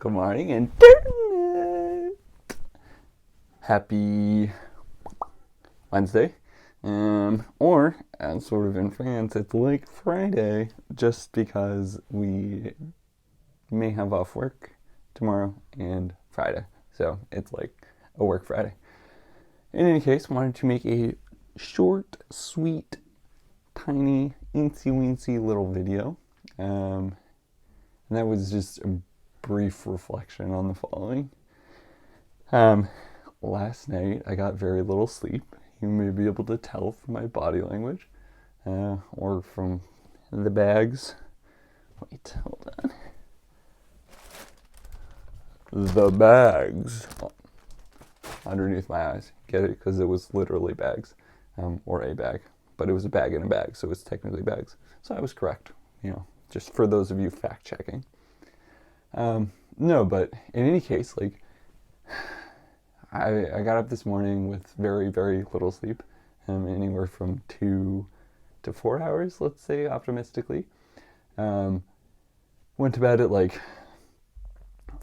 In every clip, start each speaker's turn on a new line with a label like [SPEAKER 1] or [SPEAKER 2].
[SPEAKER 1] Good morning and happy Wednesday. Or, as sort of in France, it's like Friday, just because we may have off work tomorrow and Friday. So it's like a work Friday. In any case, wanted to make a short, sweet, tiny, incy-wincy little video. And that was just a brief reflection on the following. Last night I got very little sleep. You may be able to tell from my body language, or from the bags. Wait, hold on. The bags underneath my eyes. Get it? Because it was literally bags, or a bag. But it was a bag in a bag, so it's technically bags. So I was correct, just for those of you fact checking. No, but in any case, like, I got up this morning with very, very little sleep, anywhere from 2 to 4 hours, let's say, optimistically. Went to bed at like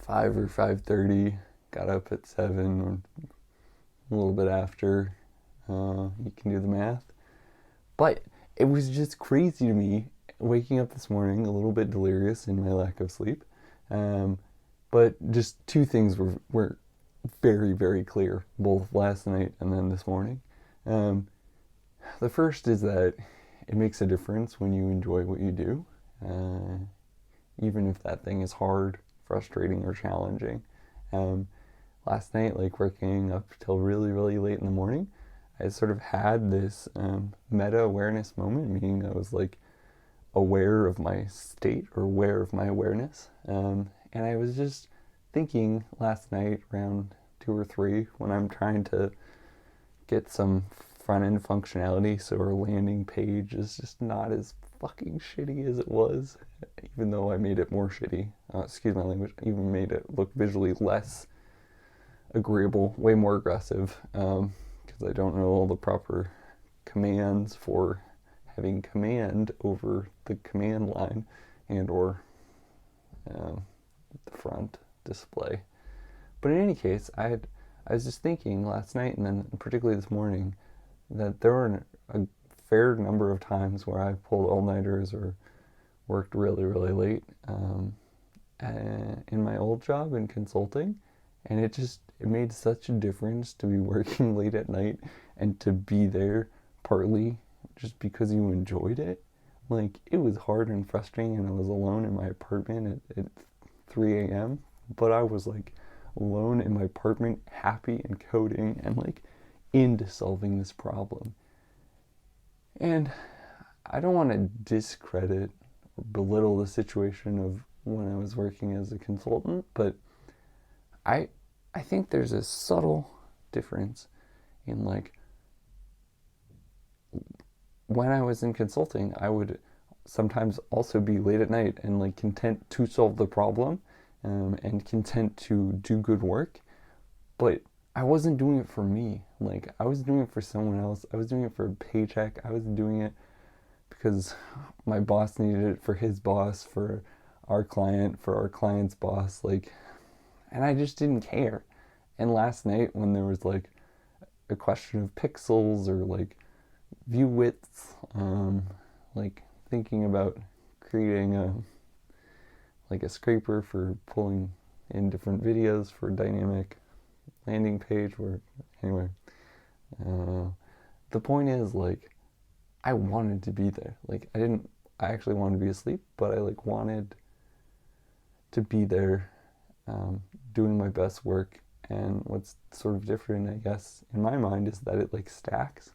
[SPEAKER 1] 5 or 5:30, got up at 7 or a little bit after. You can do the math. But it was just crazy to me waking up this morning a little bit delirious in my lack of sleep. But just two things were very, very clear, both last night and then this morning. The first is that it makes a difference when you enjoy what you do, even if that thing is hard, frustrating, or challenging. Last night, like working up till really, really late in the morning, I sort of had this meta-awareness moment, meaning I was like aware of my state or aware of my awareness. And I was just thinking last night around 2 or 3 when I'm trying to get some front-end functionality so our landing page is just not as fucking shitty as it was, even though I made it more shitty. Excuse my language. Even made it look visually less agreeable, way more aggressive, because I don't know all the proper commands for having command over the command line and or the front display. But in any case, I was just thinking last night and then particularly this morning that there were a fair number of times where I pulled all-nighters or worked really, really late in my old job in consulting, and it made such a difference to be working late at night and to be there partly just because you enjoyed it. Like, it was hard and frustrating, and I was alone in my apartment at 3 a.m., but I was like alone in my apartment, happy and coding and like into solving this problem. And I don't want to discredit or belittle the situation of when I was working as a consultant, but I think there's a subtle difference in, like, when I was in consulting, I would sometimes also be late at night and like content to solve the problem, and content to do good work, but I wasn't doing it for me. Like, I was doing it for someone else. I was doing it for a paycheck. I was doing it because my boss needed it for his boss, for our client, for our client's boss, like, and I just didn't care. And last night when there was like a question of pixels or like view widths, like thinking about creating a scraper for pulling in different videos for dynamic landing page where, anyway, the point is, like, I wanted to be there. Like, I actually wanted to be asleep, but I like wanted to be there, doing my best work. And what's sort of different, I guess, in my mind is that it like stacks.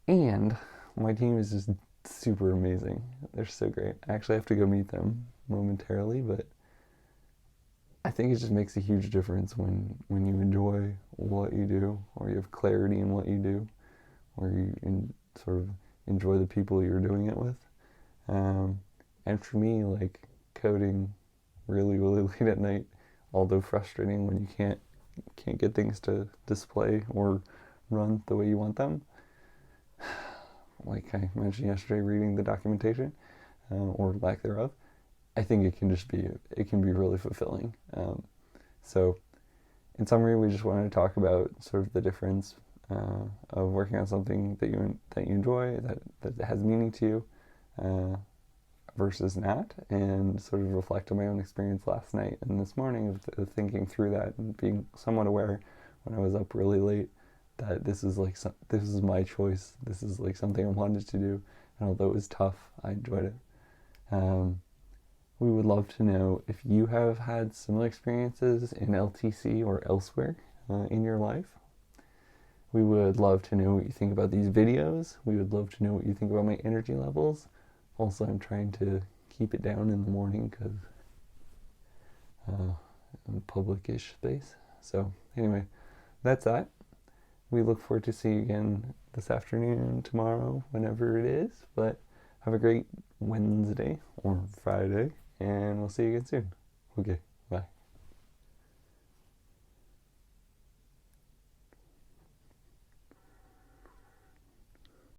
[SPEAKER 1] And my team is just super amazing. They're so great. I actually have to go meet them momentarily, but I think it just makes a huge difference when you enjoy what you do, or you have clarity in what you do, or sort of enjoy the people you're doing it with. And for me, like, coding really, really late at night, although frustrating when you can't get things to display or run the way you want them. Like I mentioned yesterday, reading the documentation, or lack thereof, I think it can be really fulfilling. So in summary, we just wanted to talk about sort of the difference of working on something that you enjoy, that has meaning to you, versus not, and sort of reflect on my own experience last night and this morning of thinking through that and being somewhat aware when I was up really late that this is my choice. This is like something I wanted to do, and although it was tough, I enjoyed it. We would love to know if you have had similar experiences in LTC or elsewhere in your life. We would love to know what you think about these videos. We would love to know what you think about my energy levels. Also, I'm trying to keep it down in the morning because I'm a public-ish space. So anyway, that's that. We look forward to seeing you again this afternoon, tomorrow, whenever it is. But have a great Wednesday or Friday, and we'll see you again soon. Okay, bye.